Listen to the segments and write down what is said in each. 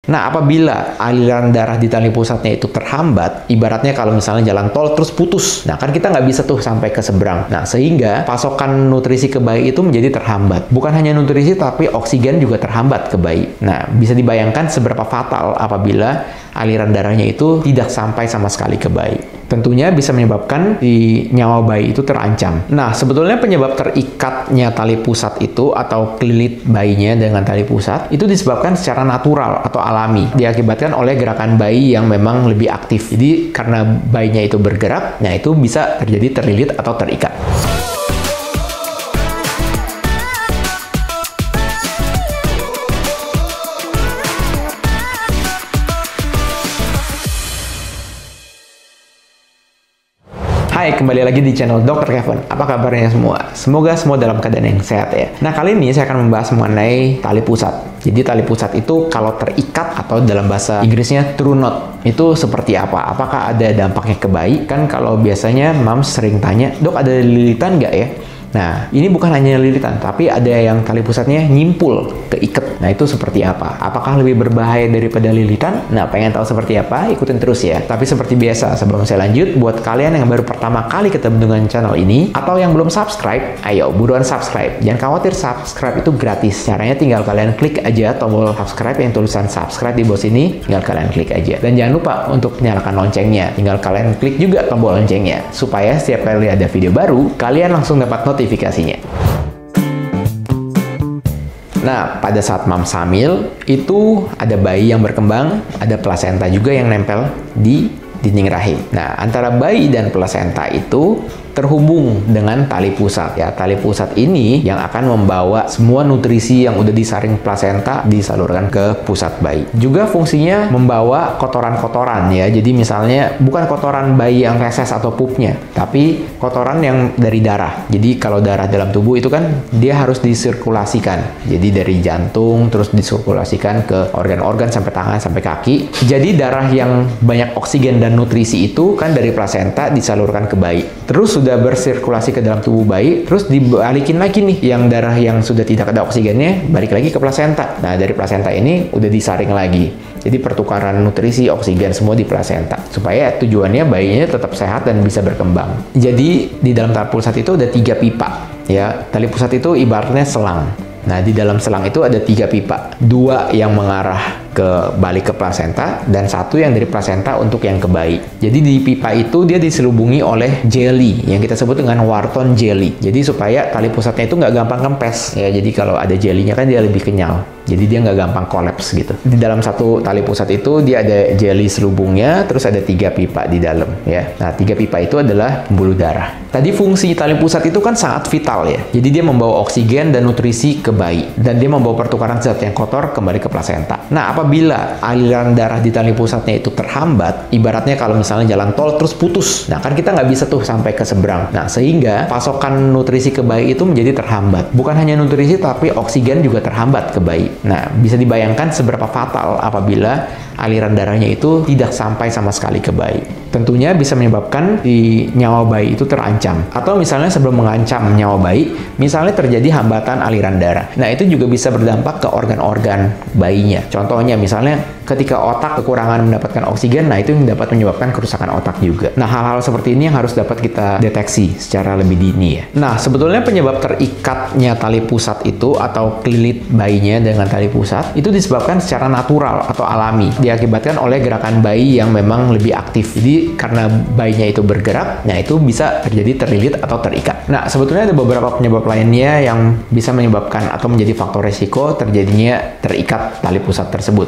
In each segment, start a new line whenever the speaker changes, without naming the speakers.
Nah, apabila aliran darah di tali pusatnya itu terhambat, ibaratnya kalau misalnya jalan tol terus putus. Nah, kan kita nggak bisa tuh sampai ke seberang. Nah, sehingga pasokan nutrisi ke bayi itu menjadi terhambat. Bukan hanya nutrisi, tapi oksigen juga terhambat ke bayi. Nah, bisa dibayangkan seberapa fatal apabila aliran darahnya itu tidak sampai sama sekali ke bayi. Tentunya bisa menyebabkan nyawa bayi itu terancam. Nah, sebetulnya penyebab terikatnya tali pusat itu atau kelilit bayinya dengan tali pusat itu disebabkan secara natural atau alami. Diakibatkan oleh gerakan bayi yang memang lebih aktif. Jadi, karena bayinya itu bergerak, nah itu bisa terjadi terlilit atau terikat. Hai, kembali lagi di channel Dr. Kevin. Apa kabarnya semua? Semoga semua dalam keadaan yang sehat ya. Nah, kali ini saya akan membahas mengenai tali pusat. Jadi tali pusat itu kalau terikat atau dalam bahasa Inggrisnya true knot itu seperti apa? Apakah ada dampaknya ke bayi? Kan kalau biasanya moms sering tanya, dok ada lilitan nggak ya? Nah, ini bukan hanya lilitan, tapi ada yang tali pusatnya nyimpul, keikat. Nah, itu seperti apa? Apakah lebih berbahaya daripada lilitan? Nah, pengen tahu seperti apa? Ikutin terus ya. Tapi seperti biasa, sebelum saya lanjut, buat kalian yang baru pertama kali ketemu dengan channel ini, atau yang belum subscribe, ayo buruan subscribe. Jangan khawatir, subscribe itu gratis. Caranya tinggal kalian klik aja tombol subscribe yang tulisan subscribe di bawah sini, tinggal kalian klik aja. Dan jangan lupa untuk nyalakan loncengnya. Tinggal kalian klik juga tombol loncengnya, supaya setiap kali ada video baru, kalian langsung dapat notifikasinya. Nah, pada saat mams hamil, itu ada bayi yang berkembang, ada plasenta juga yang nempel di dinding rahim. Nah, antara bayi dan plasenta itu terhubung dengan tali pusat. Ya, tali pusat ini yang akan membawa semua nutrisi yang udah disaring plasenta disalurkan ke pusat bayi. Juga fungsinya membawa kotoran-kotoran ya. Jadi misalnya bukan kotoran bayi yang feses atau pupnya, tapi kotoran yang dari darah. Jadi kalau darah dalam tubuh itu kan dia harus disirkulasikan. Jadi dari jantung terus disirkulasikan ke organ-organ sampai tangan sampai kaki. Jadi darah yang banyak oksigen dan nutrisi itu kan dari plasenta disalurkan ke bayi. Terus sudah bersirkulasi ke dalam tubuh bayi, terus dibalikin lagi nih, yang darah yang sudah tidak ada oksigennya balik lagi ke plasenta. Nah, dari plasenta ini udah disaring lagi. Jadi pertukaran nutrisi, oksigen semua di plasenta, supaya tujuannya bayinya tetap sehat dan bisa berkembang. Jadi di dalam tali pusat itu ada 3 pipa. Ya, tali pusat itu ibaratnya selang. Nah, di dalam selang itu ada 3 pipa, 2 yang mengarah balik ke plasenta dan 1 yang dari plasenta untuk yang ke bayi. Jadi di pipa itu dia diselubungi oleh jelly yang kita sebut dengan Wharton jelly. Jadi supaya tali pusatnya itu nggak gampang kempes ya. Jadi kalau ada jelly-nya kan dia lebih kenyal. Jadi dia nggak gampang kolaps gitu. Di dalam satu tali pusat itu dia ada jelly selubungnya, terus ada 3 pipa di dalam ya. Nah, 3 pipa itu adalah pembuluh darah. Tadi fungsi tali pusat itu kan sangat vital ya. Jadi dia membawa oksigen dan nutrisi ke bayi dan dia membawa pertukaran zat yang kotor kembali ke plasenta. Nah, apabila aliran darah di tali pusatnya itu terhambat, ibaratnya kalau misalnya jalan tol terus putus. Nah, kan kita nggak bisa tuh sampai ke seberang. Nah, sehingga pasokan nutrisi ke bayi itu menjadi terhambat. Bukan hanya nutrisi, tapi oksigen juga terhambat ke bayi. Nah, bisa dibayangkan seberapa fatal apabila aliran darahnya itu tidak sampai sama sekali ke bayi. Tentunya bisa menyebabkan nyawa bayi itu terancam. Atau misalnya sebelum mengancam nyawa bayi, misalnya terjadi hambatan aliran darah. Nah, itu juga bisa berdampak ke organ-organ bayinya. Contohnya misalnya ketika otak kekurangan mendapatkan oksigen, nah itu yang dapat menyebabkan kerusakan otak juga. Nah, hal-hal seperti ini yang harus dapat kita deteksi secara lebih dini ya. Nah, sebetulnya penyebab terikatnya tali pusat itu atau kelilit bayinya dengan tali pusat itu disebabkan secara natural atau alami. Diakibatkan oleh gerakan bayi yang memang lebih aktif. Jadi karena bayinya itu bergerak, nah itu bisa terjadi terlilit atau terikat. Nah, sebetulnya ada beberapa penyebab lainnya yang bisa menyebabkan atau menjadi faktor resiko terjadinya terikat tali pusat tersebut.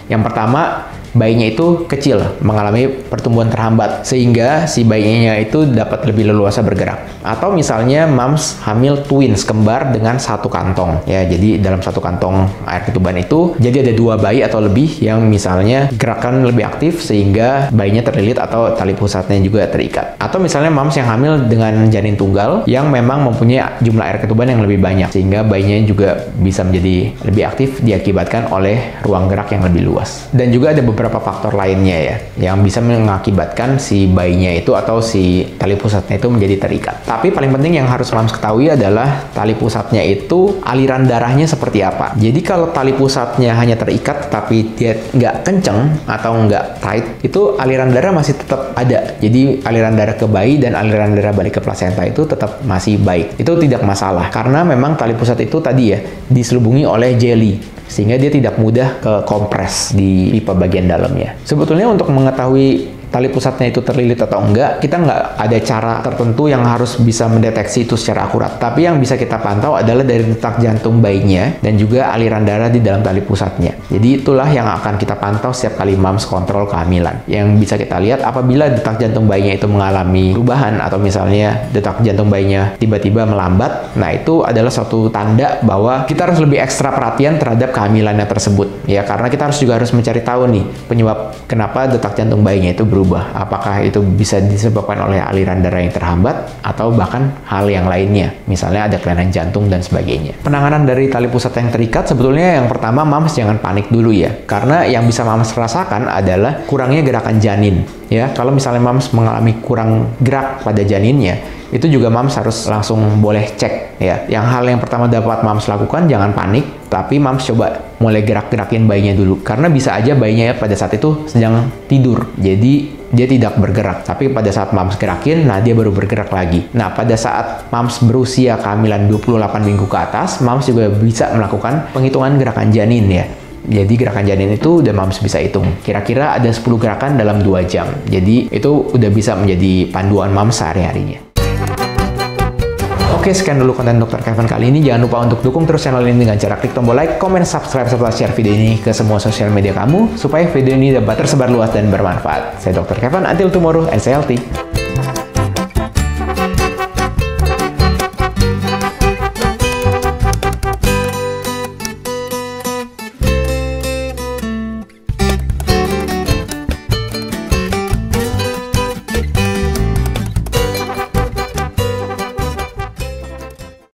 Yang pertama, bayinya itu kecil, mengalami pertumbuhan terhambat, sehingga si bayinya itu dapat lebih leluasa bergerak. Atau misalnya moms hamil twins, kembar dengan satu kantong. Ya, jadi dalam satu kantong air ketuban itu, jadi ada 2 bayi atau lebih yang misalnya gerakan lebih aktif sehingga bayinya terlilit atau tali pusatnya juga terikat. Atau misalnya moms yang hamil dengan janin tunggal yang memang mempunyai jumlah air ketuban yang lebih banyak, sehingga bayinya juga bisa menjadi lebih aktif diakibatkan oleh ruang gerak yang lebih luas. Dan juga ada beberapa beberapa faktor lainnya ya, yang bisa mengakibatkan si bayinya itu atau si tali pusatnya itu menjadi terikat. Tapi paling penting yang harus Mams ketahui adalah tali pusatnya itu aliran darahnya seperti apa. Jadi kalau tali pusatnya hanya terikat tapi dia nggak kenceng atau nggak tight, itu aliran darah masih tetap ada. Jadi aliran darah ke bayi dan aliran darah balik ke plasenta itu tetap masih baik. Itu tidak masalah karena memang tali pusat itu tadi ya diselubungi oleh jelly, sehingga dia tidak mudah ke kompres di pipa bagian dalamnya. Sebetulnya untuk mengetahui tali pusatnya itu terlilit atau enggak, kita nggak ada cara tertentu yang harus bisa mendeteksi itu secara akurat. Tapi yang bisa kita pantau adalah dari detak jantung bayinya dan juga aliran darah di dalam tali pusatnya. Jadi itulah yang akan kita pantau setiap kali Mams kontrol kehamilan. Yang bisa kita lihat apabila detak jantung bayinya itu mengalami perubahan atau misalnya detak jantung bayinya tiba-tiba melambat, nah itu adalah suatu tanda bahwa kita harus lebih ekstra perhatian terhadap kehamilannya tersebut. Ya, karena kita juga harus mencari tahu nih penyebab kenapa detak jantung bayinya itu berubah. Apakah itu bisa disebabkan oleh aliran darah yang terhambat atau bahkan hal yang lainnya, misalnya ada kelainan jantung dan sebagainya. Penanganan dari tali pusat yang terikat sebetulnya yang pertama Mams jangan panik dulu ya, karena yang bisa Mams rasakan adalah kurangnya gerakan janin ya. Kalau misalnya Mams mengalami kurang gerak pada janinnya, itu juga Mams harus langsung boleh cek ya. Yang hal yang pertama dapat Mams lakukan, jangan panik, tapi Mams coba mulai gerak-gerakin bayinya dulu, karena bisa aja bayinya pada saat itu sedang tidur, jadi dia tidak bergerak. Tapi pada saat Mams gerakin, nah dia baru bergerak lagi. Nah, pada saat Mams berusia kehamilan 28 minggu ke atas, Mams juga bisa melakukan penghitungan gerakan janin ya. Jadi gerakan janin itu udah Mams bisa hitung. Kira-kira ada 10 gerakan dalam 2 jam. Jadi itu udah bisa menjadi panduan Mams sehari-harinya. Oke, sekian dulu konten Dr. Kevin kali ini. Jangan lupa untuk dukung terus channel ini dengan cara klik tombol like, komen, subscribe, serta share video ini ke semua sosial media kamu, supaya video ini dapat tersebar luas dan bermanfaat. Saya Dr. Kevin, until tomorrow and stay healthy.